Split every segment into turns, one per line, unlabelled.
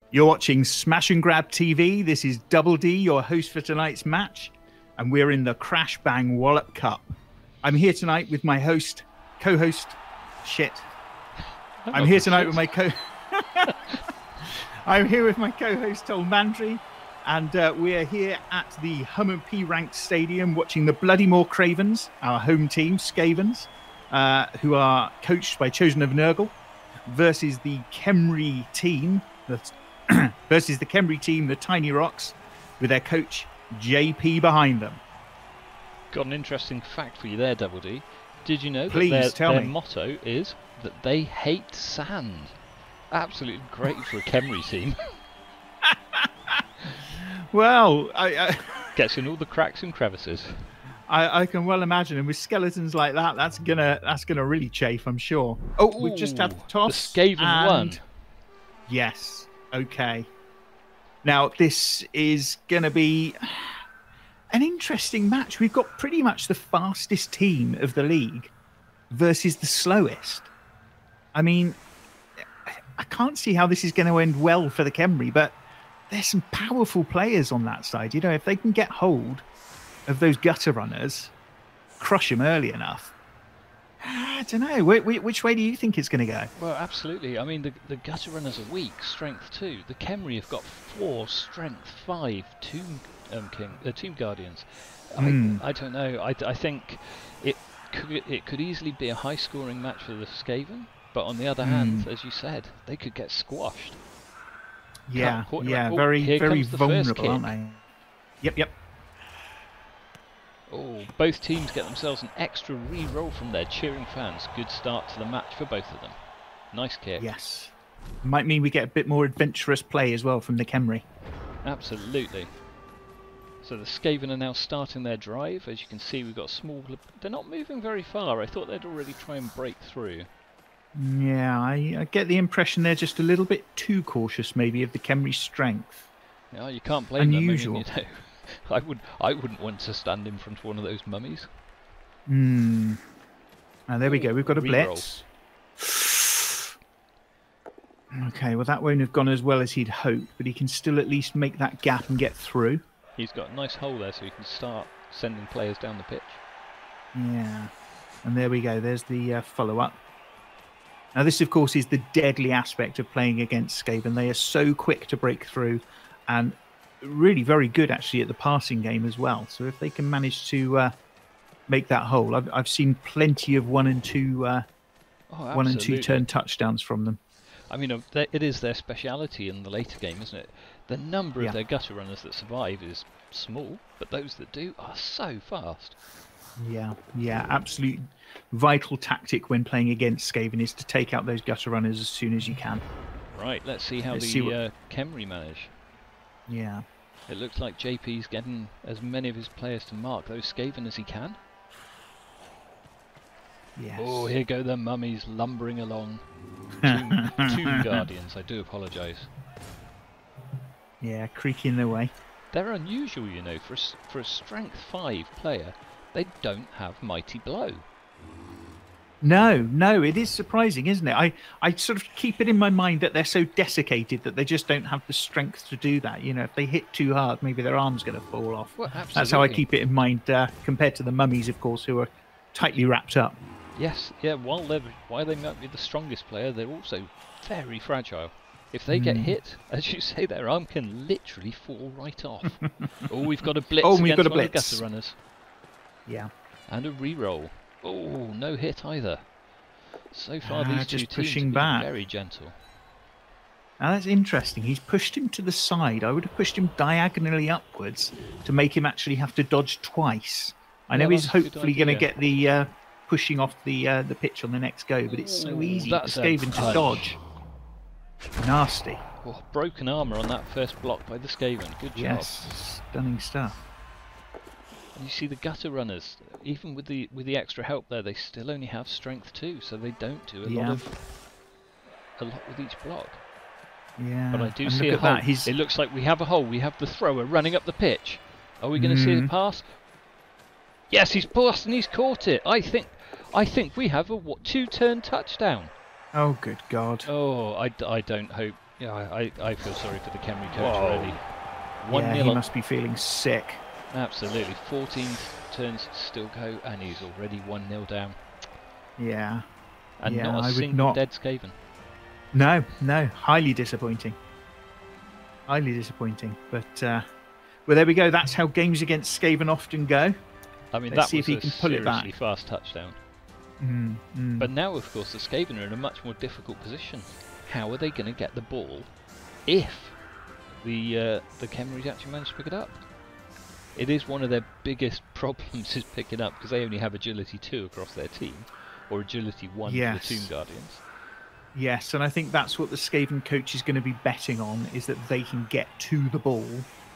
You're watching Smash and Grab TV. This is Double D, your host for tonight's match, and we're in the Crash Bang Wallop Cup. I'm here tonight with my co-host. I'm here tonight with my I'm here with my co-host Tom Mandry, and we are here at the P ranked stadium watching the Bloody-maw Cravens, our home team, Skavens, who are coached by Chosen of Nurgle, versus the Khemri team. The Tiny Rocks, with their coach JP behind them.
Got an interesting fact for you there, Double D. Did you know
that
their motto is that they hate sand? Absolutely great for a Khemri team.
Well,
gets in all the cracks and crevices.
I can well imagine, and with skeletons like that, that's gonna really chafe, I'm sure. Oh, we've just had the toss.
The Skaven won.
Yes. Okay. Now, this is going to be an interesting match. We've got pretty much the fastest team of the league versus the slowest. I mean, I can't see how this is going to end well for the Khemri, but there's some powerful players on that side. You know, if they can get hold of those gutter runners, crush them early enough, I don't know. Which way do you think it's going to go?
Well, absolutely. I mean, the gutter runners are weak, strength 2. The Khemri have got 4, strength 5, tomb guardians. I don't know. I think it could easily be a high-scoring match for the Skaven, but on the other hand, as you said, they could get squashed.
Yeah, very vulnerable, aren't they? Yep.
Oh, both teams get themselves an extra re-roll from their cheering fans. Good start to the match for both of them. Nice kick.
Yes. Might mean we get a bit more adventurous play as well from the Khemri.
Absolutely. So the Skaven are now starting their drive. As you can see, we've got a small... They're not moving very far. I thought they'd already try and break through.
Yeah, I get the impression they're just a little bit too cautious, maybe, of the Khemri's strength.
Yeah, you can't blame them.
Unusual.
I wouldn't want to stand in front of one of those mummies.
Now there we go. We've got a blitz. Okay, well that won't have gone as well as he'd hoped, but he can still at least make that gap and get through.
He's got a nice hole there, so he can start sending players down the pitch.
Yeah, and there we go. There's the follow-up. Now this, of course, is the deadly aspect of playing against Skaven. They are so quick to break through, and really very good actually at the passing game as well. So if they can manage to make that hole, I've seen plenty of 1 and 2 1 and 2 turn touchdowns from them.
I mean, it is their speciality in the later game, isn't it? The number of their gutter runners that survive is small, but those that do are so fast.
Yeah, absolute vital tactic when playing against Skaven is to take out those gutter runners as soon as you can.
Right, let's see how the Khemri manage.
Yeah.
It looks like JP's getting as many of his players to mark those Skaven as he can.
Yes.
Oh, here go the mummies lumbering along. Tomb guardians, I do apologise.
Yeah, creaking their way.
They're unusual, you know, for a strength 5 player. They don't have mighty blow.
No, it is surprising, isn't it? I sort of keep it in my mind that they're so desiccated that they just don't have the strength to do that. You know, if they hit too hard, maybe their arm's going to fall off.
Well, absolutely.
That's how I keep it in mind, compared to the mummies, of course, who are tightly wrapped up.
Yes, yeah, while they might be the strongest player, they're also very fragile. If they get hit, as you say, their arm can literally fall right off. Oh, we've got a blitz against one of the gutter runners.
Yeah.
And a re-roll. Oh, no hit either. So far, these two teams have been very gentle.
Now that's interesting. He's pushed him to the side. I would have pushed him diagonally upwards to make him actually have to dodge twice. I know he's hopefully going to get the pushing off the pitch on the next go, but it's so easy for Skaven to dodge. Nasty.
Oh, broken armour on that first block by the Skaven. Good job.
Yes, stunning stuff.
And you see the gutter runners, even with the extra help there, they still only have strength 2, so they don't do a lot with each block.
Yeah.
But I do see a hole. It looks like we have a hole. We have the thrower running up the pitch. Are we going to see the pass? Yes, he's passed and he's caught it. I think we have a 2-turn touchdown.
Oh, good God.
Oh, I don't hope Yeah, I feel sorry for the Khemri coach
Whoa.
already. 1-0.
Yeah, he must be feeling sick.
Absolutely. 14 turns to still go, and he's already 1-0 down.
Yeah.
And
yeah,
not a
I would
single
not...
dead Skaven.
No, no. Highly disappointing. Highly disappointing. But, well, there we go. That's how games against Skaven often go.
I mean,
Let's
that
see
was
if he
a
can pull it back.
seriously fast touchdown.
Mm.
But now, of course, the Skaven are in a much more difficult position. How are they going to get the ball if the Khemri actually manage to pick it up? It is one of their biggest problems is picking up, because they only have agility 2 across their team, or agility 1 for the Tomb Guardians.
Yes, and I think that's what the Skaven coach is going to be betting on, is that they can get to the ball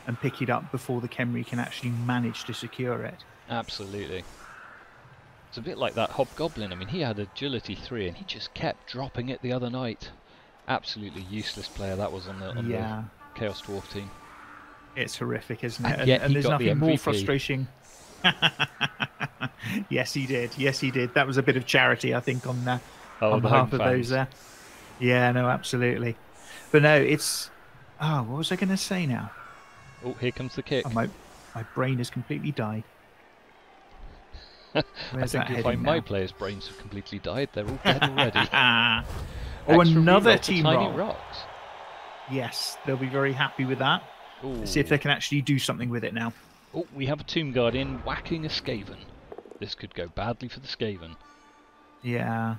and pick it up before the Khemri can actually manage to secure it.
Absolutely. It's a bit like that Hobgoblin. I mean, he had agility 3 and he just kept dropping it the other night. Absolutely useless player that was on the Chaos Dwarf team.
It's horrific, isn't it?
And yet he
there's
got the
nothing more
MVP.
frustrating. Yes, he did. Yes, he did. That was a bit of charity, I think, on behalf of those there. Yeah, no, absolutely. But no, it's... Oh, what was I going to say now?
Oh, here comes the kick.
Oh, my brain has completely died.
I think you'll find my players' brains have completely died. They're all dead already.
Oh, another team
tiny
roll.
rocks.
Yes, they'll be very happy with that.
Ooh.
Let's see if they can actually do something with it now.
Oh, we have a Tomb Guardian whacking a Skaven. This could go badly for the Skaven.
Yeah.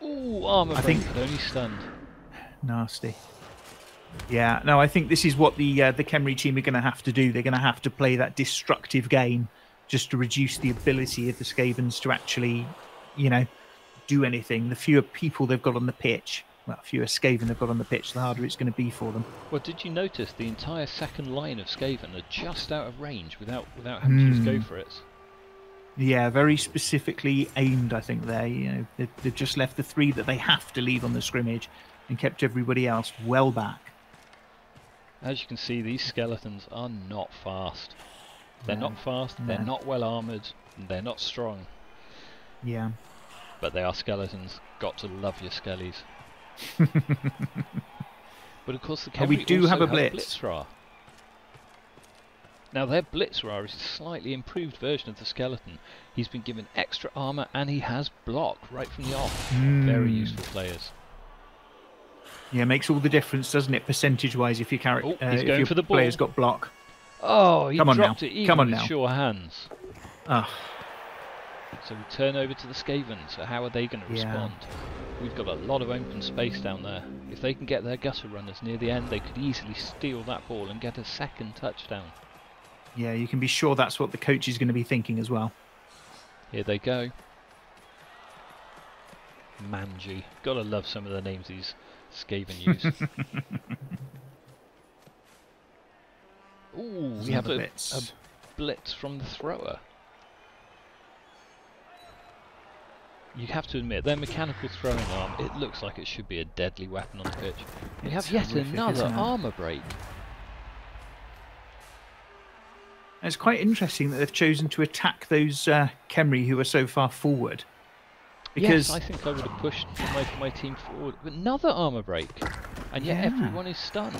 Ooh, armor break, but only stunned.
Nasty. Yeah, no, I think this is what the Khemri team are going to have to do. They're going to have to play that destructive game just to reduce the ability of the Skavens to actually, do anything. The fewer people they've got on the pitch, fewer Skaven they've got on the pitch, the harder it's going to be for them.
Well, did you notice the entire second line of Skaven are just out of range without having to just go for it?
Yeah, very specifically aimed, I think, there. They've just left the 3 that they have to leave on the scrimmage and kept everybody else well back.
As you can see, these skeletons are not fast. They're not fast, they're not well armoured, and they're not strong.
Yeah.
But they are skeletons. Got to love your skellies. But of course the Khemri
we do
also
have a blitz.
Blitzra. Now their Blitzra is a slightly improved version of the skeleton. He's been given extra armour and he has block right from the off. Very useful players.
Yeah, makes all the difference, doesn't it, percentage-wise, if your character,
he's going for the ball.
Player's got block.
Oh, he dropped it even with
now.
sure hands.
Oh.
So we turn over to the Skaven. So how are they going to respond? We've got a lot of open space down there. If they can get their gutter runners near the end, they could easily steal that ball and get a second touchdown.
Yeah, you can be sure that's what the coach is going to be thinking as well.
Here they go. Manji. Gotta love some of the names these Skaven use. Ooh, we have a blitz from the thrower. You have to admit, their mechanical throwing arm, it looks like it should be a deadly weapon on the pitch. We have yet another armour break.
It's quite interesting that they've chosen to attack those Khemri who are so far forward. Because
yes, I think I would have pushed my team forward. But another armour break, and yet everyone is stunned.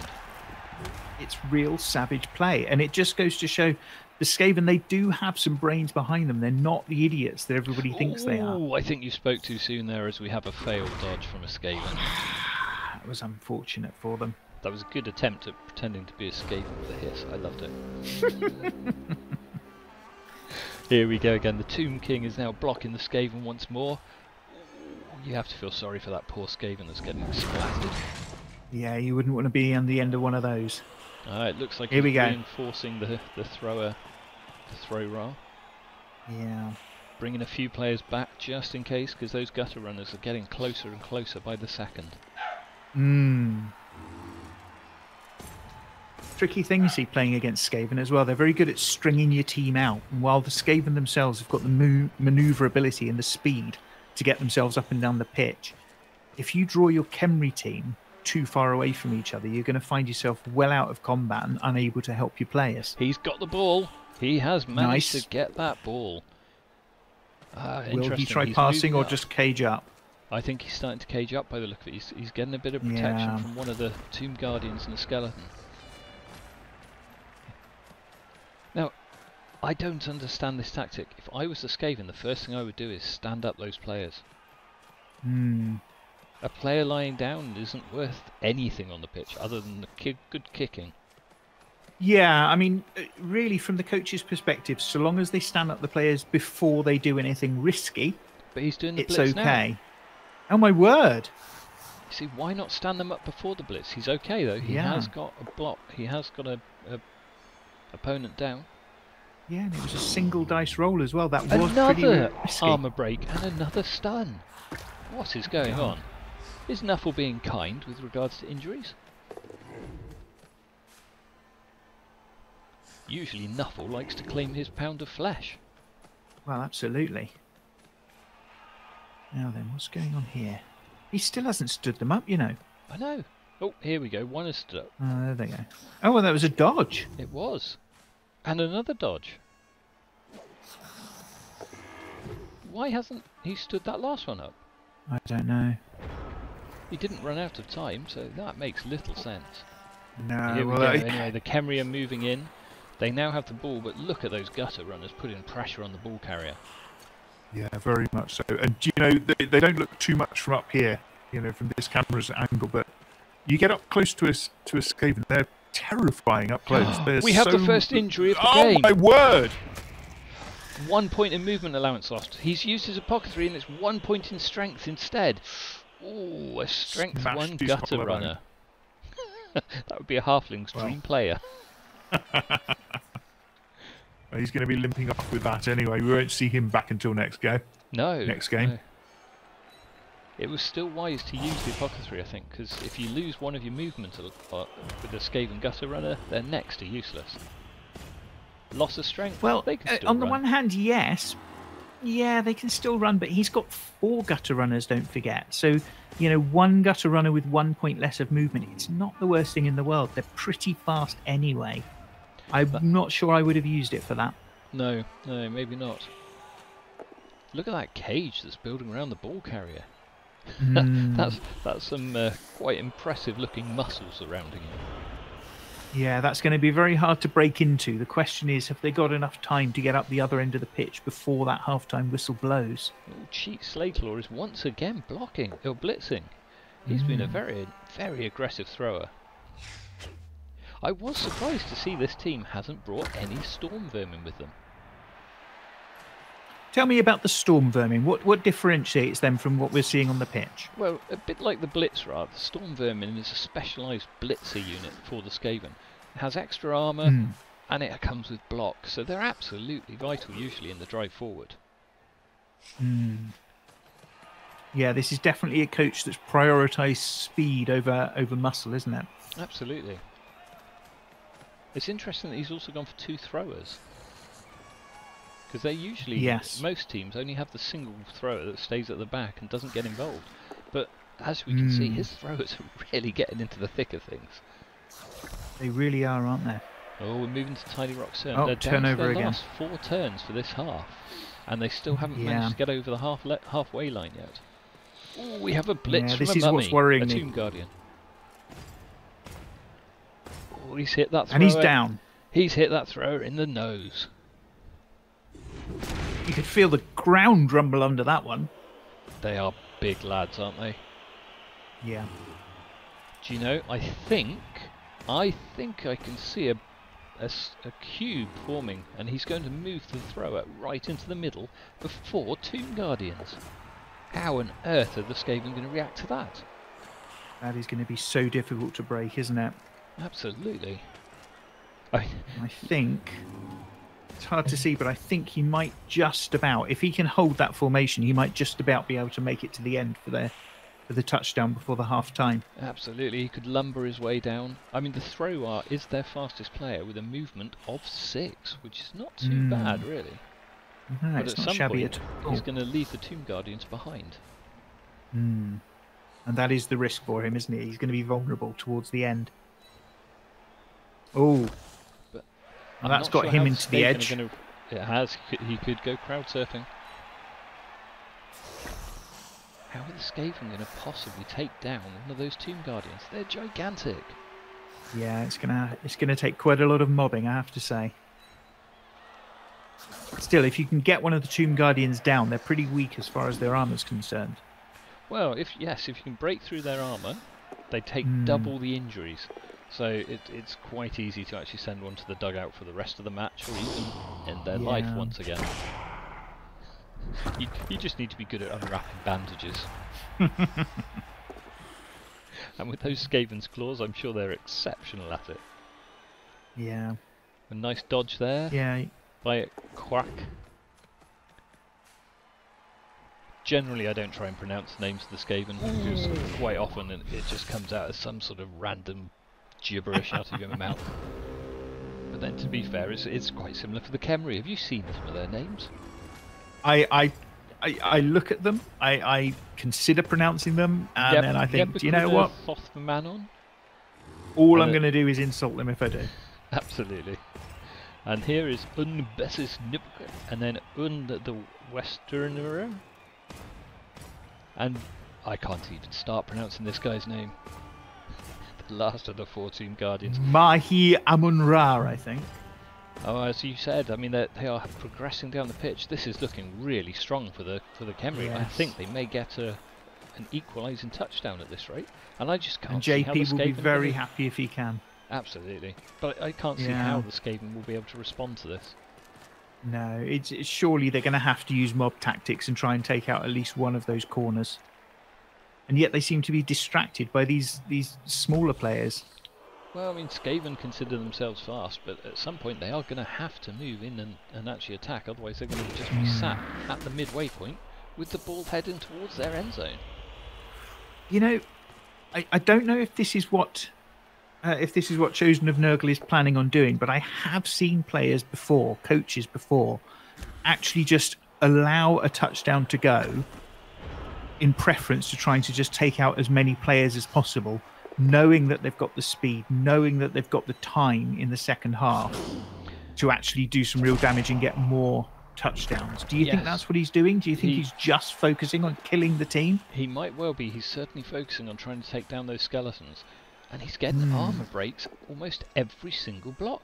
It's real savage play, and it just goes to show the Skaven, they do have some brains behind them. They're not the idiots that everybody thinks they are.
Oh, I think you spoke too soon there, as we have a failed dodge from a Skaven.
That was unfortunate for them.
That was a good attempt at pretending to be a Skaven with a hiss. I loved it. Here we go again. The Tomb King is now blocking the Skaven once more. You have to feel sorry for that poor Skaven that's getting splattered.
Yeah, you wouldn't want to be on the end of one of those.
It looks like he's reinforcing the thrower to throw Ra.
Yeah.
Bringing a few players back just in case, because those gutter runners are getting closer and closer by the second.
Tricky thing you see playing against Skaven as well. They're very good at stringing your team out. And while the Skaven themselves have got the manoeuvrability and the speed to get themselves up and down the pitch, if you draw your Khemri team too far away from each other, you're going to find yourself well out of combat and unable to help your players.
He's got the ball. He has managed to get that ball.
Will he try passing or just cage up?
I think he's starting to cage up by the look of it. He's getting a bit of protection from one of the Tomb Guardians and the skeleton. Now, I don't understand this tactic. If I was the Skaven, the first thing I would do is stand up those players. A player lying down isn't worth anything on the pitch other than the good kicking.
Yeah, I mean, really, from the coach's perspective, so long as they stand up the players before they do anything risky,
but he's doing the
it's
blitz
okay.
Now.
Oh my word!
You see, why not stand them up before the blitz? He's okay though. He has got a block. He has got a opponent down.
Yeah, and it was a single dice roll as well. That was pretty risky.
Armor break and another stun. What is going on? Is Nuffle being kind with regards to injuries? Usually Nuffle likes to claim his pound of flesh.
Well, absolutely. Now then, what's going on here? He still hasn't stood them up, you know.
I know. Oh, here we go. One has stood up.
Oh, there they go. Oh, well, that was a dodge.
It was. And another dodge. Why hasn't he stood that last one up?
I don't know.
He didn't run out of time, so that makes little sense.
No,
Here we go. Anyway, the Khemri are moving in. They now have the ball, but look at those gutter runners putting pressure on the ball carrier.
Yeah, very much so. And, you know, they don't look too much from up here, you know, from this camera's angle, but you get up close to a Skaven, they're terrifying up close.
We have the first injury of the game.
Oh, my word!
1 point in movement allowance lost. He's used his apothecary and it's 1 point in strength instead. Ooh, a strength
Smashed
1
his
gutter
collarbone.
runner. That would be a halfling's dream player.
Well, he's going to be limping off with that anyway. We won't see him back until next go.
No.
Next game.
No. It was still wise to use the apothecary, I think, because if you lose one of your movement with the Skaven gutter runner, they're next to useless. Loss of strength.
Well,
they can still
on the
run.
one hand, yes. Yeah, they can still run, but he's got 4 gutter runners, don't forget. So, you know, 1 gutter runner with 1 point less of movement, it's not the worst thing in the world. They're pretty fast anyway. I'm not sure I would have used it for that.
No, maybe not. Look at that cage that's building around the ball carrier. That's some quite impressive looking muscles surrounding him.
Yeah, that's going to be very hard to break into. The question is, have they got enough time to get up the other end of the pitch before that half-time whistle blows?
Oh, Cheat Slayclaw is once again blocking or blitzing. He's been a very, very aggressive thrower. I was surprised to see this team hasn't brought any Storm Vermin with them.
Tell me about the Storm Vermin. What differentiates them from what we're seeing on the pitch?
Well, a bit like the Blitzra, the Storm Vermin is a specialised blitzer unit for the Skaven. It has extra armour and it comes with block, so they're absolutely vital usually in the drive forward.
Yeah, this is definitely a coach that's prioritised speed over muscle, isn't it?
Absolutely. It's interesting that he's also gone for 2 throwers. Because they usually, most teams only have the single thrower that stays at the back and doesn't get involved. But as we can see, his throwers are really getting into the thick of things.
They really are, aren't they?
Oh, we're moving to Tiny Rock's turn.
Oh,
They're down
turnover
to their
again.
last 4 turns for this half. And they still haven't managed to get over the halfway line yet. Oh, we have a blitz from
this
a
is
mummy,
what's worrying
a
me.
Tomb Guardian. Oh, he's hit that thrower.
And he's down.
He's hit that thrower in the nose.
You could feel the ground rumble under that one.
They are big lads, aren't they?
Yeah.
Do you know, I think I can see a cube forming, and he's going to move the thrower right into the middle before Tomb Guardians. How on earth are the Skaven going to react to that?
That is going to be so difficult to break, isn't it?
Absolutely.
I think it's hard to see, but I think he might just about, if he can hold that formation, he might just about be able to make it to the end for the touchdown before the half time.
Absolutely, he could lumber his way down. I mean, the thrower is their fastest player with a movement of 6, which is not too bad, really.
No,
but
it's
at
not
some
shabby
point,
at all.
he's going to leave the Tomb Guardians behind.
And that is the risk for him, isn't it? He's going to be vulnerable towards the end. Oh,
but
well, that's got him into the edge.
It has. He could go crowd surfing. How are the Skaven going to possibly take down one of those Tomb Guardians? They're gigantic.
Yeah, it's gonna take quite a lot of mobbing, I have to say. Still, if you can get one of the Tomb Guardians down, they're pretty weak as far as their armor's concerned.
Well, if you can break through their armour, they take double the injuries. So it's quite easy to actually send one to the dugout for the rest of the match, or even end their life once again. You just need to be good at unwrapping bandages. And with those Skaven's claws, I'm sure they're exceptional at it.
Yeah.
A nice dodge there.
Yeah.
By Quack. Generally, I don't try and pronounce the names of the Skaven, because quite often it just comes out as some sort of random gibberish out of your mouth. But then, to be fair, it's quite similar for the Khemri. Have you seen some of their names?
I look at them, I consider pronouncing them, and then I think, do you know what? All I'm going to do is insult them if I do.
Absolutely. And here is Bessis Nipke, and then the Westerner. And I can't even start pronouncing this guy's name. The last of the 14 Guardians.
Mahi Amun-Ra, I think.
Oh, as you said, I mean they are progressing down the pitch. This is looking really strong for the Khemri. Yes. I think they may get an equalising touchdown at this rate, and I just can't. And
JP will be very happy if he can.
Absolutely, but I can't see how the Skaven will be able to respond to this.
No, it's surely they're going to have to use mob tactics and try and take out at least one of those corners. And yet they seem to be distracted by these smaller players.
Well, I mean, Skaven consider themselves fast, but at some point they are going to have to move in and actually attack, otherwise they're going to just be sat at the midway point with the ball heading towards their end zone. You know,
I don't know if this is what Chosen of Nurgle is planning on doing, but I have seen players before, coaches before, actually just allow a touchdown to go in preference to trying to just take out as many players as possible, knowing that they've got the speed, knowing that they've got the time in the second half to actually do some real damage and get more touchdowns. Do you think that's what he's doing? Do you think he's just focusing on killing the team?
He might well be. He's certainly focusing on trying to take down those skeletons. And he's getting armour breaks almost every single block.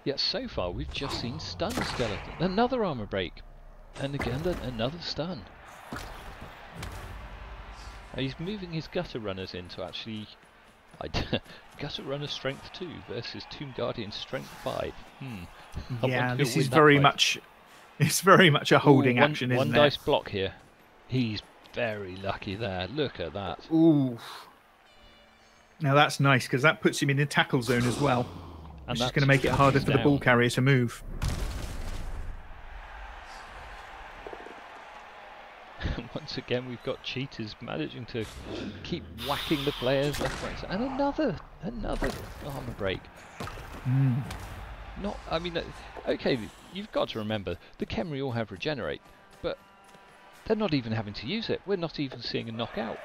Yet so far we've just seen stun skeleton. Another armour break. And again another stun. He's moving his gutter runners in to actually... gutter runner strength 2 versus Tomb Guardian strength 5.
Yeah, this is very much... It's very much a holding action, isn't it?
One dice block here. He's very lucky there. Look at that.
Ooh. Now that's nice, because that puts him in the tackle zone as well. And which is going to make it harder for the ball carrier to move.
Once again, we've got cheaters managing to keep whacking the players left, right, and another armor break. Not, I mean, okay, you've got to remember the Khemri all have regenerate, but they're not even having to use it. We're not even seeing a knockout.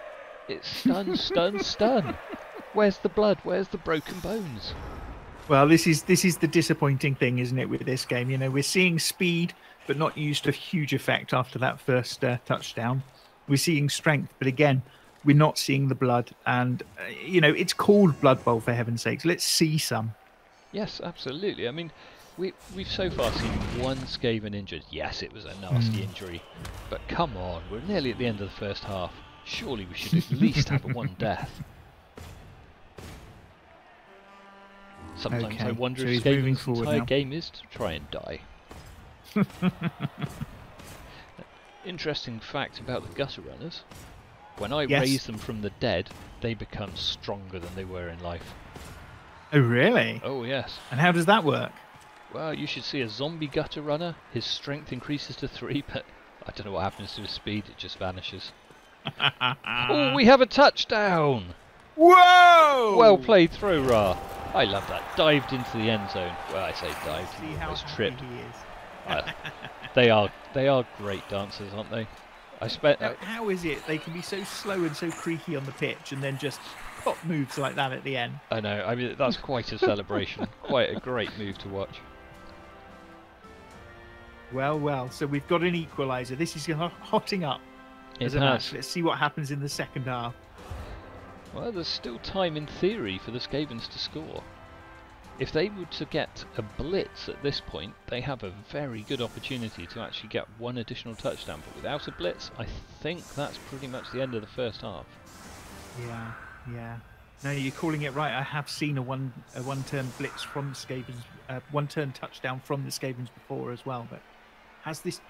It's stun, stun, stun. Where's the blood? Where's the broken bones?
Well, this is the disappointing thing, isn't it, with this game? You know, we're seeing speed, but not used to huge effect after that first touchdown. We're seeing strength, but again, we're not seeing the blood. And, you know, it's called Blood Bowl, for heaven's sakes. Let's see some.
Yes, absolutely. I mean, we've so far seen one Skaven injured. Yes, it was a nasty injury. But come on, we're nearly at the end of the first half. Surely we should at least have one death. Sometimes I wonder if Skaven's entire game is to try and die. Interesting fact about the gutter runners. When I raise them from the dead, they become stronger than they were in life.
Oh, really?
Oh, yes.
And how does that work?
Well, you should see a zombie gutter runner. His strength increases to 3, but I don't know what happens to his speed. It just vanishes. Oh, we have a touchdown!
Whoa!
Well played throw, Ra. I love that. Dived into the end zone. Well, I say dived.
See how
was tripped.
He is.
They are great dancers, aren't they?
How is it they can be so slow and so creaky on the pitch and then just pop moves like that at the end?
I know. I mean, that's quite a celebration. Quite a great move to watch.
Well, so we've got an equaliser. This is hotting up. as a match. Let's see what happens in the second half.
Well, there's still time in theory for the Skavens to score. If they were to get a blitz at this point, they have a very good opportunity to actually get one additional touchdown. But without a blitz, I think that's pretty much the end of the first half.
Yeah, yeah. No, you're calling it right. I have seen a one-turn blitz from the Skavens, one-turn touchdown from the Skavens before as well. But has this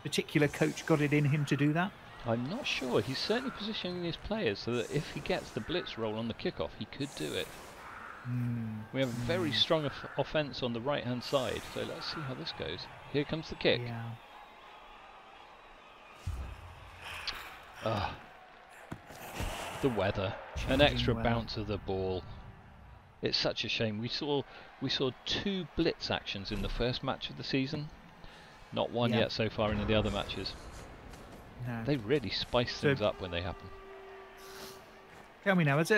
particular coach got it in him to do that?
I'm not sure. He's certainly positioning his players so that if he gets the blitz roll on the kickoff, he could do it. We have a very strong offense on the right-hand side, so let's see how this goes. Here comes the kick.
Yeah.
The weather, an extra bounce of the ball. It's such a shame. We saw 2 blitz actions in the first match of the season. Not one yet so far in the other matches.
No.
They really spice things up when they happen.
Tell me now, as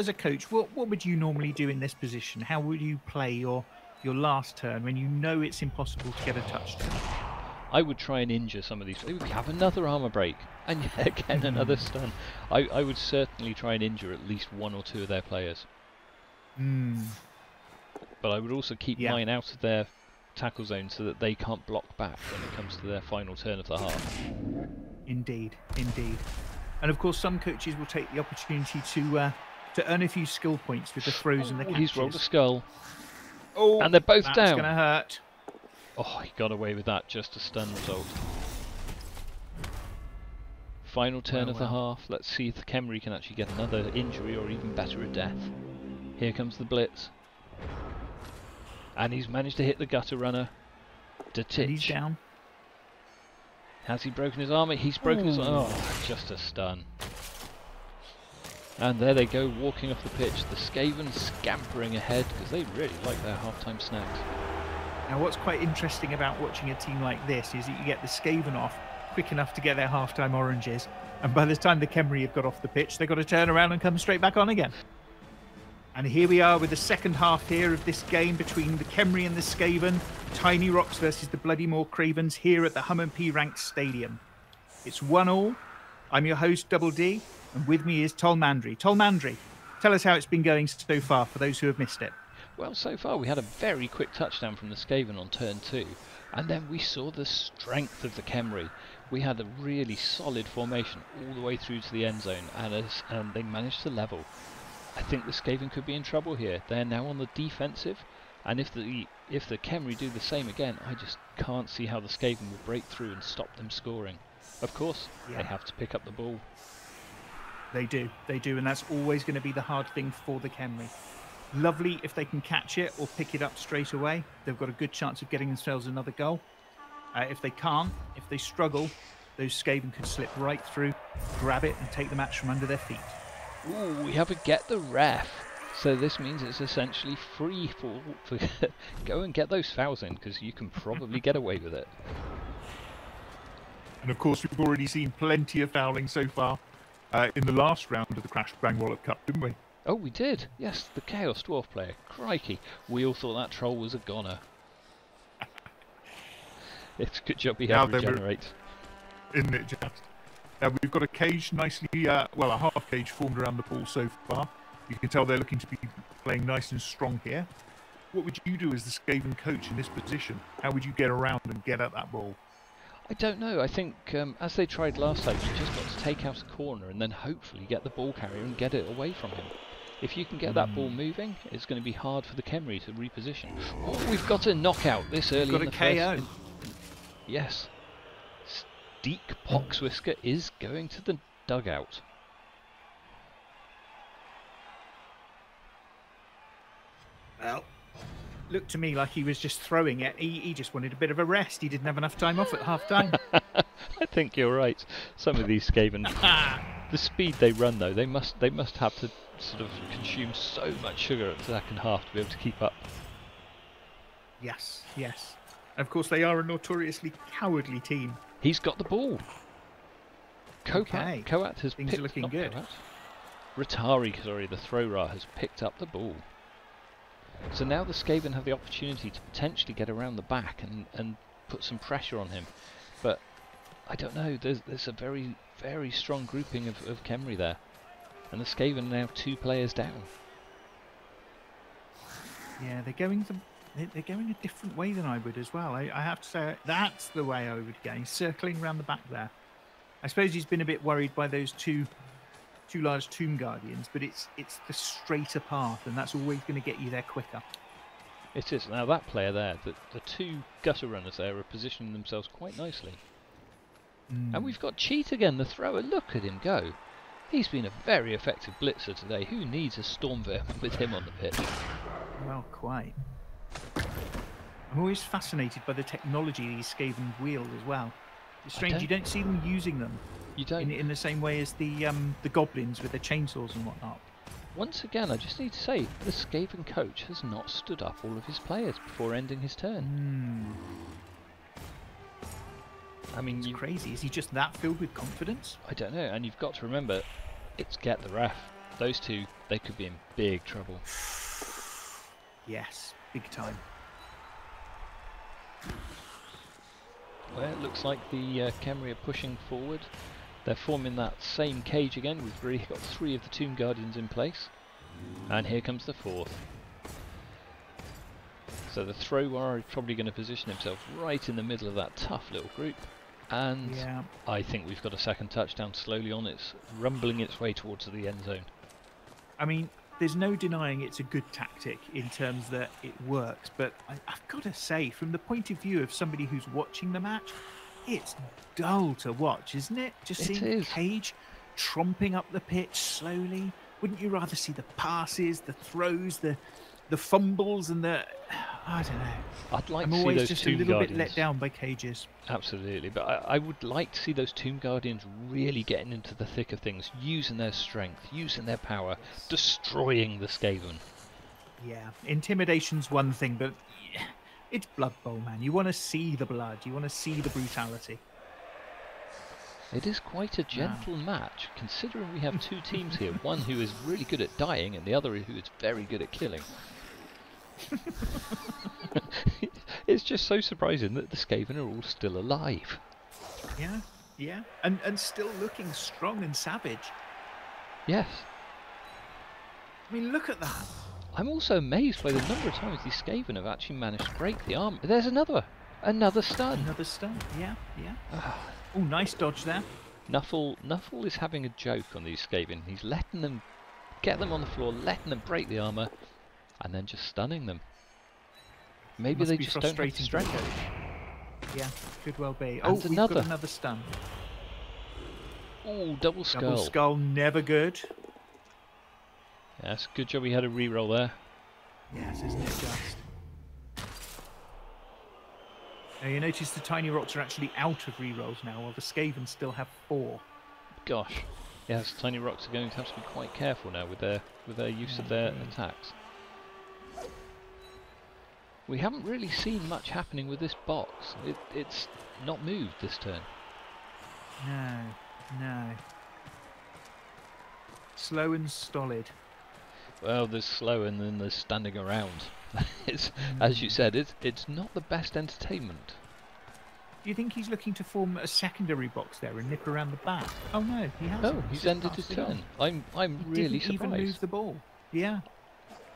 a coach, what would you normally do in this position? How would you play your last turn when you know it's impossible to get a touchdown?
I would try and injure some of these. We have another armor break, and again another stun. I would certainly try and injure at least 1 or 2 of their players. But I would also keep mine out of their tackle zone so that they can't block back when it comes to their final turn of the half.
Indeed, indeed. And of course, some coaches will take the opportunity to earn a few skill points with the throws and the catches.
He's rolled a skull. Oh, and they're both down.
That's going to hurt.
Oh, he got away with that. Just a stun result. Final turn of the half. Let's see if the Khemri can actually get another injury or even better, a death. Here comes the blitz. And he's managed to hit the gutter runner. Detich.
He's down.
Has he broken his armor? He's broken his armor. Oh, just a stun. And there they go, walking off the pitch. The Skaven scampering ahead because they really like their half-time snacks.
Now, what's quite interesting about watching a team like this is that you get the Skaven off quick enough to get their half-time oranges, and by the time the Khemri have got off the pitch, they've got to turn around and come straight back on again. And here we are with the second half here of this game between the Khemri and the Skaven. Tiny Rocks versus the Bloody-maw Cravens here at the P Ranked Stadium. It's 1-1. I'm your host, Double D, and with me is Tolmandry. Tolmandry, tell us how it's been going so far for those who have missed it.
Well, so far we had a very quick touchdown from the Skaven on turn 2, and then we saw the strength of the Khemri. We had a really solid formation all the way through to the end zone, and they managed to level. I think the Skaven could be in trouble here. They're now on the defensive, and if the Khemri do the same again, I just can't see how the Skaven will break through and stop them scoring. Of course, they have to pick up the ball.
They do, and that's always going to be the hard thing for the Khemri. Lovely if they can catch it or pick it up straight away. They've got a good chance of getting themselves another goal. If they can't, if they struggle, those Skaven could slip right through, grab it, and take the match from under their feet.
Ooh, we have a get the ref. So this means it's essentially free for go and get those fouls in, because you can probably get away with it.
And of course, we've already seen plenty of fouling so far in the last round of the Crash Bang Wallop Cup, didn't we?
Oh, we did. Yes, the Chaos Dwarf player. Crikey, we all thought that troll was a goner. It's a good job he had regenerate.
Isn't it just? We've got a cage nicely, well, a half cage formed around the pool so far. You can tell they're looking to be playing nice and strong here. What would you do as the Skaven coach in this position? How would you get around and get at that ball?
I don't know. I think, as they tried last time, you just got to take out a corner and then hopefully get the ball carrier and get it away from him. If you can get that ball moving, it's going to be hard for the Khemri to reposition. Oh, we've got a knockout this early in the
KO.
first. Yes. Steak Poxwhisker is going to the dugout.
Well, looked to me like he was just throwing it. He just wanted a bit of a rest. He didn't have enough time off at half time.
I think you're right. Some of these Skaven, the speed they run though, they must have to sort of consume so much sugar at the second half to be able to keep up.
Yes, yes. And of course, they are a notoriously cowardly team.
He's got the ball.
Okay.
Koat has
Things
picked
are looking good.
Ratari, sorry, the thrower has picked up the ball. So now the Skaven have the opportunity to potentially get around the back and put some pressure on him. But I don't know. There's a very, very strong grouping of Khemri there. And the Skaven are now 2 players down.
Yeah, they're going a different way than I would as well. I have to say that's the way I would go. He's circling around the back there. I suppose he's been a bit worried by those two large Tomb Guardians, but it's the straighter path, and that's always going to get you there quicker.
It is. Now that player there, the 2 gutter runners there are positioning themselves quite nicely. And we've got Cheat again, the thrower. Look at him go. He's been a very effective blitzer today. Who needs a Stormvermin with him on the pitch?
Well, quite. I'm always fascinated by the technology these Skaven wield as well. It's strange you don't see them using them.
You don't.
In the same way as the goblins with their chainsaws and whatnot.
Once again, I just need to say, the Skaven coach has not stood up all of his players before ending his turn. I mean,
it's crazy. Is he just that filled with confidence?
I don't know. And you've got to remember, it's Get the Ref. Those 2, they could be in big trouble.
Yes, big time.
Well, it looks like the Khemri are pushing forward. They're forming that same cage again. We've really got 3 of the Tomb Guardians in place. And here comes the 4th. So the thrower is probably going to position himself right in the middle of that tough little group. And I think we've got a second touchdown slowly on. It's rumbling its way towards the end zone.
I mean, there's no denying it's a good tactic in terms that it works, but I've got to say, from the point of view of somebody who's watching the match, it's dull to watch, isn't it? Just seeing Cage tromping up the pitch slowly. Wouldn't you rather see the passes, the throws, the fumbles, and the... I don't know.
I'd like
I'm
to see
always
those
just
Tomb
a little
Guardians.
bit let down by Cages.
Absolutely, but I would like to see those Tomb Guardians really getting into the thick of things, using their strength, using their power, destroying the Skaven.
Yeah, intimidation's one thing, but it's Blood Bowl, man. You want to see the blood. You want to see the brutality.
It is quite a gentle match, considering we have 2 teams here. One who is really good at dying, and the other who is very good at killing. It's just so surprising that the Skaven are all still alive.
Yeah, and still looking strong and savage.
Yes.
I mean, look at that.
I'm also amazed by the number of times these Skaven have actually managed to break the arm. There's another stun.
Another stun, yeah. Oh, nice dodge there.
Nuffle is having a joke on these Skaven. He's letting them get them on the floor, letting them break the armour, and then just stunning them. Maybe they just don't have the strength.
Yeah, could well be.
And
we've got another stun.
Oh, double skull.
Double skull, never good.
Yes, good job we had a reroll there.
Yes, isn't it just? Now you notice the tiny rocks are actually out of rerolls now, while the Skaven still have 4.
Gosh. Yes, tiny rocks are going to have to be quite careful now with their use of their attacks. We haven't really seen much happening with this box. It's not moved this turn.
No. Slow and stolid.
Well, there's slow and then there's standing around. It's, as you said, it's not the best entertainment.
Do you think he's looking to form a secondary box there and nip around the back? Oh no, he hasn't.
Oh, he's ended his turn. I'm really surprised.
He didn't even move the ball. Yeah.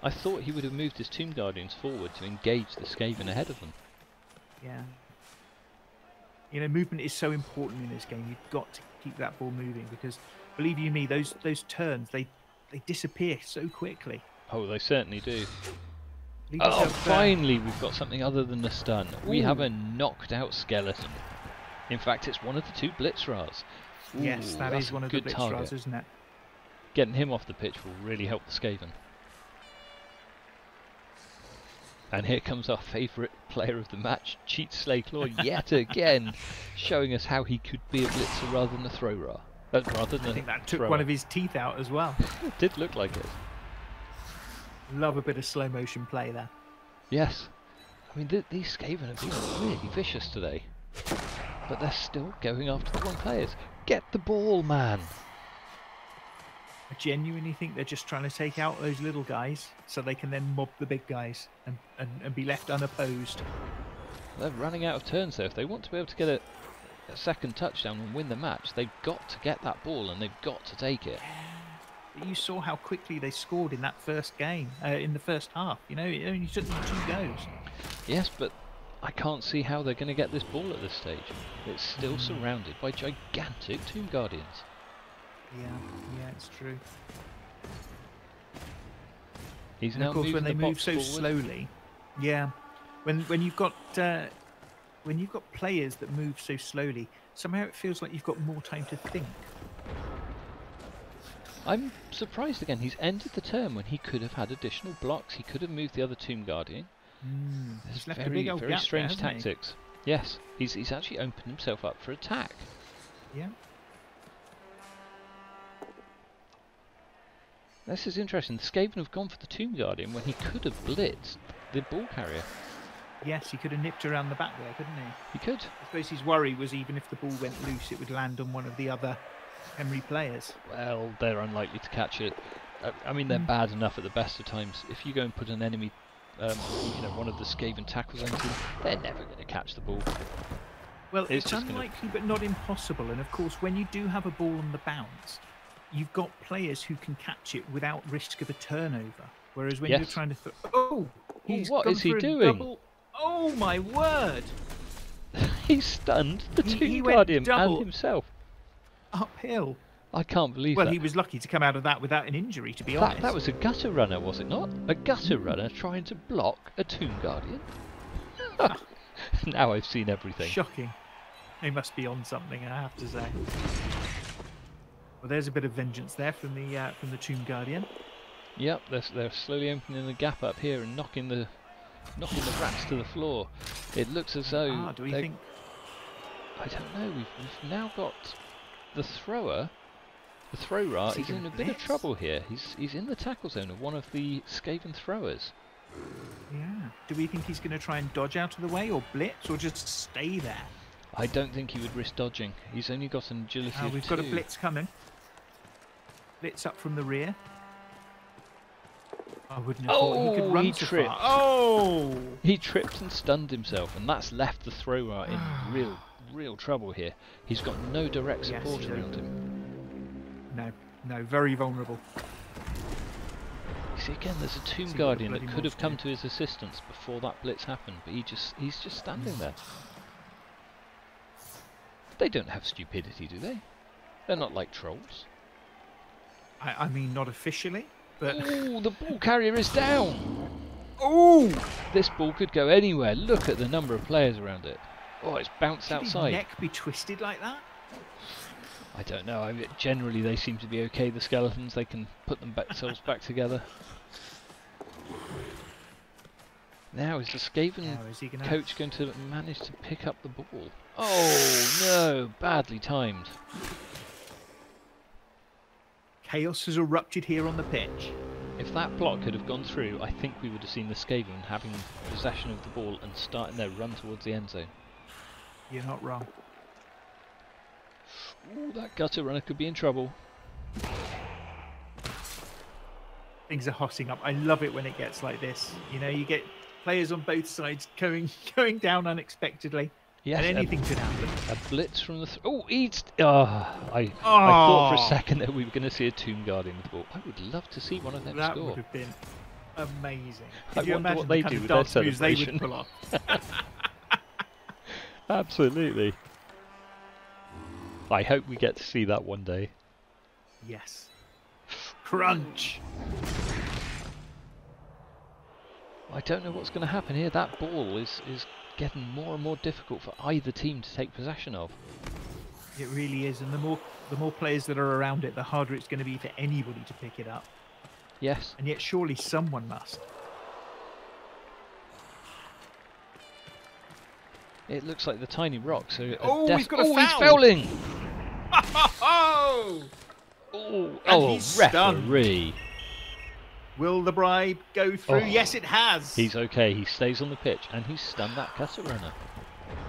I thought he would have moved his Tomb Guardians forward to engage the Skaven ahead of them.
Yeah. You know, movement is so important in this game. You've got to keep that ball moving because, believe you me, those turns, they disappear so quickly.
Oh, they certainly do. Oh, finally we've got something other than a stun. Ooh. We have a knocked out skeleton. In fact, it's one of the 2 Blitzrars.
Yes, that is one of the Blitzrars, isn't it?
Getting him off the pitch will really help the Skaven. And here comes our favourite player of the match, Cheat Slayclaw, yet again, showing us how he could be a blitzer rather than a thrower. Rather than
I think that took one of his teeth out as well.
It did look like it.
Love a bit of slow motion play there.
Yes. I mean, these Skaven have been really vicious today. But they're still going after the 1 players. Get the ball, man!
I genuinely think they're just trying to take out those little guys so they can then mob the big guys and be left unopposed.
They're running out of turns there. If they want to be able to get a second touchdown and win the match, they've got to get that ball and they've got to take it.
But you saw how quickly they scored in that first game, in the first half. You know, it only took them 2 goes.
Yes, but I can't see how they're going to get this ball at this stage. It's still surrounded by gigantic Tomb Guardians.
Yeah, it's true.
He's
And
now
of course, when they
moving the
move
box
so
forward.
slowly, yeah, when you've got players that move so slowly, somehow it feels like you've got more time to think.
I'm surprised again. He's ended the turn when he could have had additional blocks. He could have moved the other Tomb Guardian.
He's
There's
left a
very,
big old
very
gap
strange
there, hasn't he?
tactics. Yes, he's actually opened himself up for attack.
Yeah.
This is interesting. The Skaven have gone for the Tomb Guardian when he could have blitzed the ball carrier.
Yes, he could have nipped around the back there, couldn't he?
He could.
I suppose his worry was even if the ball went loose, it would land on one of the other Khemri players.
Well, they're unlikely to catch it. I mean, they're bad enough at the best of times. If you go and put an enemy, one of the Skaven tackles into them, they're never going to catch the ball.
Well,
It's
it's
just gonna-
unlikely, but not impossible. And of course, when you do have a ball on the bounce, you've got players who can catch it without risk of a turnover. Whereas when you're
Yes.
trying to he's
what
gone
is he
for a
doing?
double- Oh my word!
He stunned the
He
Tomb
went
Guardian
double.
and himself.
Uphill.
I can't believe
Well,
that.
he was lucky to come out of that without an injury, to be honest.
That was a gutter runner, was it not? A gutter runner trying to block a Tomb Guardian? Now I've seen everything.
Shocking. They must be on something, I have to say. Well, there's a bit of vengeance there from the Tomb Guardian.
Yep, they're slowly opening the gap up here and knocking the rats to the floor. It looks as though
Do we think?
I don't know. We've now got the thrower. The thrower
he
is in
gonna
a bit of
blitz?
trouble here. He's in the tackle zone of one of the Skaven throwers.
Yeah. Do we think he's going to try and dodge out of the way, or blitz, or just stay there?
I don't think he would risk dodging. He's only got an agility of
We've
2.
got a blitz coming. Blitz up from the rear. I wouldn't have thought he could run
he
so
tripped.
far. Oh!
He tripped and stunned himself, and that's left the thrower in real trouble here. He's got no direct
Yes,
support
he
around him.
No, very vulnerable.
You see, again, there's a Tomb
See what the
Guardian that
bloody
could have
monster
come
did.
to his assistance before that blitz happened, but he's just standing there. They don't have stupidity, do they? They're not like trolls.
I mean, not officially, but...
Ooh, the ball carrier is down!
Oh!
This ball could go anywhere. Look at the number of players around it. Oh, it's bounced
Should his
outside.
neck be twisted like that?
I don't know. I mean, generally, they seem to be okay. The skeletons, they can put themselves back together. Now, is the Skaven
Now, is he gonna...
coach going to manage to pick up the ball? Oh no! Badly timed.
Chaos has erupted here on the pitch.
If that block could have gone through, I think we would have seen the Skaven having possession of the ball and starting their run towards the end zone.
You're not wrong.
Ooh, that gutter runner could be in trouble.
Things are hotting up. I love it when it gets like this. You know, you get players on both sides going down unexpectedly.
Yes,
And anything could happen.
a blitz from the... I thought for a second that we were going to see a Tomb Guardian with the ball. I would love to see one of them
That
score.
would have been amazing.
I
Could you
wonder
imagine
what
the
they
kind
do
of
with their
dance moves they
celebration.
would pull off?
Absolutely. I hope we get to see that one day.
Yes. Crunch.
I don't know what's going to happen here. That ball is getting more and more difficult for either team to take possession of.
It really is, and the more players that are around it, the harder it's going to be for anybody to pick it up.
Yes.
And yet, surely someone must.
It looks like the tiny rocks are...
He's got a
he's
foul!
fouling!
Oh! he's stunned.
referee!
Will the bribe go through?
Oh.
Yes, it has.
He's okay. He stays on the pitch, and he's stunned that gutter runner.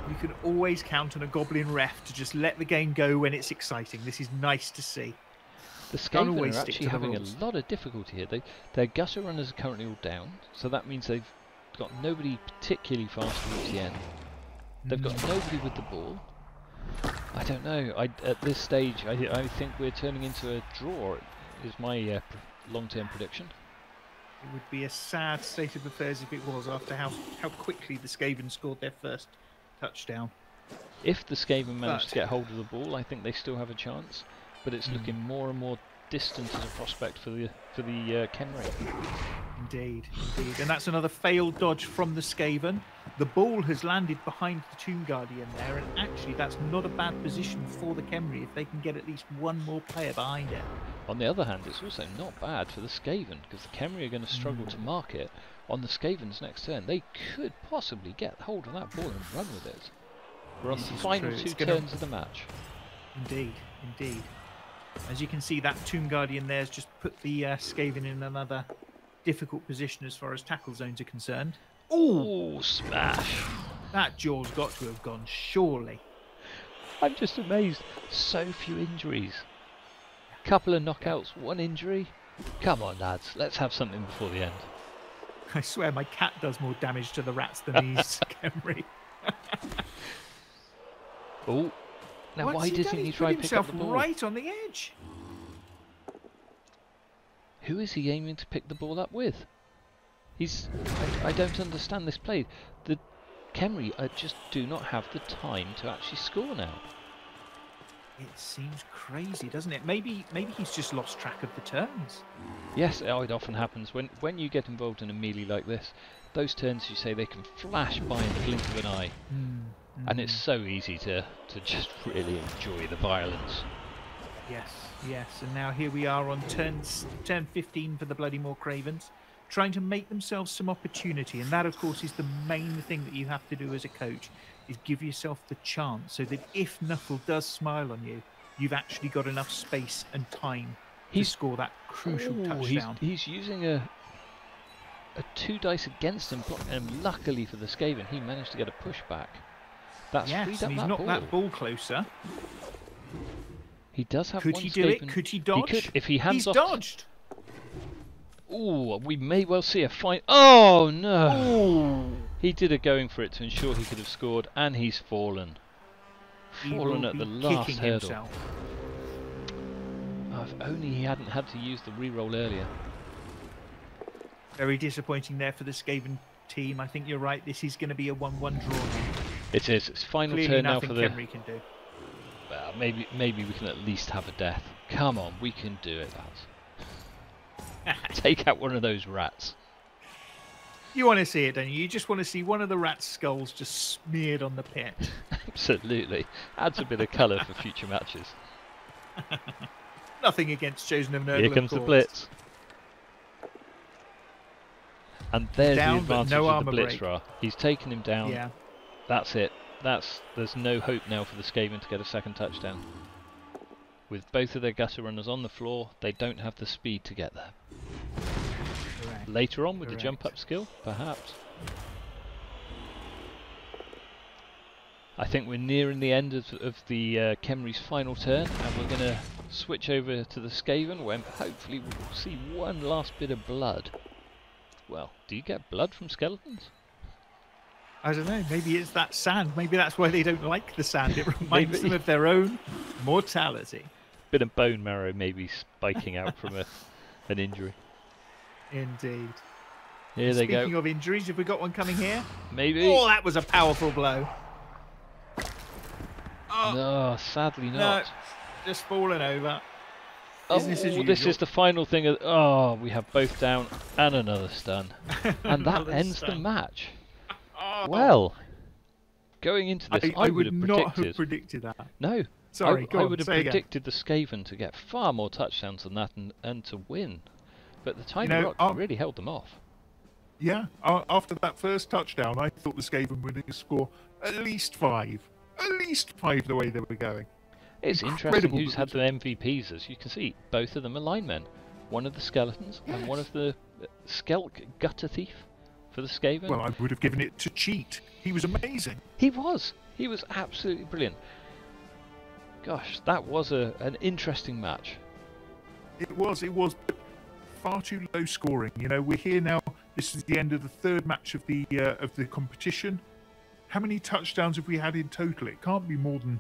You can always count on a goblin ref to just let the game go when it's exciting. This is nice to see.
The
Don't
Skaven
always
are
stick
actually
to the
having
rules.
a lot of difficulty here. Their gutter runners are currently all down, so that means they've got nobody particularly fast towards the end. They've got nobody with the ball. I don't know. At this stage, I think we're turning into a draw. Is my long-term prediction.
It would be a sad state of affairs if it was, after how quickly the Skaven scored their first touchdown.
If the Skaven manage to get hold of the ball, I think they still have a chance. But it's looking more and more distant as a prospect for the Khemri.
Indeed, indeed. And that's another failed dodge from the Skaven. The ball has landed behind the Tomb Guardian there, and actually that's not a bad position for the Khemri if they can get at least one more player behind it.
On the other hand, it's also not bad for the Skaven, because the Khemri are going to struggle to mark it on the Skaven's next turn. They could possibly get hold of that ball and run with it. We're on the final two turns of the match.
Indeed, indeed. As you can see, that Tomb Guardian there has just put the Skaven in another difficult position as far as tackle zones are concerned.
Ooh, smash!
That jaw's got to have gone, surely.
I'm just amazed. So few injuries. Couple of knockouts, one injury. Come on, lads, let's have something before the end.
I swear my cat does more damage to the rats than these Khemri.
Oh, now why didn't he try and pick up the ball?
Right on the edge.
Who is he aiming to pick the ball up with? I don't understand this play. The Khemri just do not have the time to actually score now.
It seems crazy, doesn't it? Maybe he's just lost track of the turns.
Yes, it often happens when you get involved in a melee like this. Those turns, you say, they can flash by in the blink of an eye, and it's so easy to just really enjoy the violence.
Yes, yes, and now here we are on turn 15 for the Bloody-maw Cravens, trying to make themselves some opportunity, and that, of course, is the main thing that you have to do as a coach, is give yourself the chance, so that if Knuckle does smile on you, you've actually got enough space and time to score that crucial touchdown.
He's using a 2 dice against him, and luckily for the Skaven, he managed to get a pushback. That's freed up
he's
that
knocked
ball.
that ball closer.
He does have
Could
one
he do
Skaven.
it? Could he dodge?
He could, if he hands
He's
off.
Dodged.
Ooh, we may well see a fine. Oh no!
Ooh.
He did a going for it to ensure he could have scored, and he's fallen. Fallen at the last hurdle.
Himself.
Oh, if only he hadn't had to use the reroll earlier.
Very disappointing there for the Skaven team. I think you're right. This is going to be a 1-1 draw.
It is. It's final
Clearly
turn now for the.
Khemri can do.
Well, maybe we can at least have a death. Come on, we can do it, lads. Take out one of those rats.
You want to see it, don't you? You just want to see one of the rat's skulls just smeared on the pit.
Absolutely. Adds a bit of colour for future matches.
Nothing against Chosen of Nurgle.
Here comes the blitz. And there's the advantage of the blitz. He's taken him down.
Yeah.
That's it. There's no hope now for the Skaven to get a second touchdown. With both of their gutter runners on the floor, they don't have the speed to get there.
Correct.
Later on with the jump up skill, perhaps. I think we're nearing the end of the Khemri's final turn, and we're going to switch over to the Skaven, where hopefully we'll see one last bit of blood. Well, do you get blood from skeletons?
I don't know. Maybe it's that sand. Maybe that's why they don't like the sand. It reminds them of their own mortality.
Bit of bone marrow maybe spiking out from an injury.
Indeed.
Here they go.
Speaking of injuries, have we got one coming here?
Maybe.
Oh, that was a powerful blow. Oh,
no, sadly not.
No, just fallen over.
This is the final thing. Oh, we have both down and another stun. And that ends the match.
Oh.
Well, going into this, I would
not have predicted that.
No.
Sorry,
I would have predicted the Skaven to get far more touchdowns than that and to win. But the Tiny Rock really held them off.
Yeah, after that first touchdown, I thought the Skaven were going to score at least 5. At least 5 the way they were going.
It's interesting who's had the MVPs. As you can see, both of them are linemen. One of the skeletons and one of the Skelk Gutter Thief for the Skaven.
Well, I would have given it to Cheat. He was amazing.
He was. He was absolutely brilliant. Gosh, that was an interesting match.
It was far too low scoring. You know, we're here now. This is the end of the third match of the competition. How many touchdowns have we had in total? It can't be more than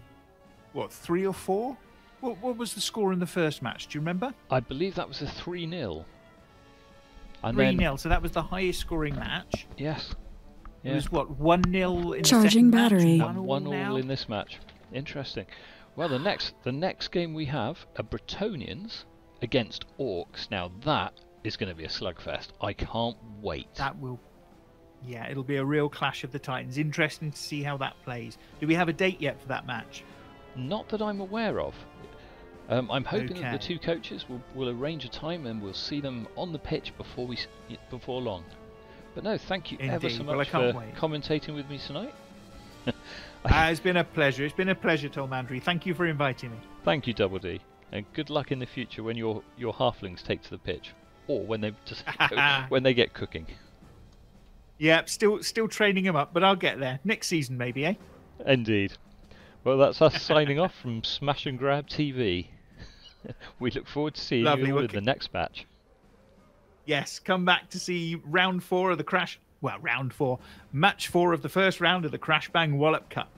what, 3 or 4? What was the score in the first match? Do you remember?
I believe that was a 3-0.
3-0. So that was the highest scoring match.
Yes.
It was what, 1-0 in
Charging
the second
battery.
match,
And 1-1 in this match. Interesting. Well, the next game we have are Bretonians against Orcs. Now that is going to be a slugfest. I can't wait.
That will. Yeah, it'll be a real clash of the Titans. Interesting to see how that plays. Do we have a date yet for that match?
Not that I'm aware of. I'm hoping that the
Okay.
two coaches will arrange a time and we'll see them on the pitch before long. But no, thank you ever so
Indeed. Well, I
much
can't
for
wait.
commentating with me tonight.
It's been a pleasure. It's been a pleasure, Tolmandry. Thank you for inviting me.
Thank you, Double D, and good luck in the future when your halflings take to the pitch, or when they just when they get cooking.
Yep, still training them up, but I'll get there next season, maybe, eh?
Indeed. Well, that's us signing off from Smash and Grab TV. We look forward to seeing
Lovely,
you all
well,
in the next match.
Yes, come back to see round 4 of the Crash. Well, round 4, match 4 of the first round of the Crash Bang Wallop Cup.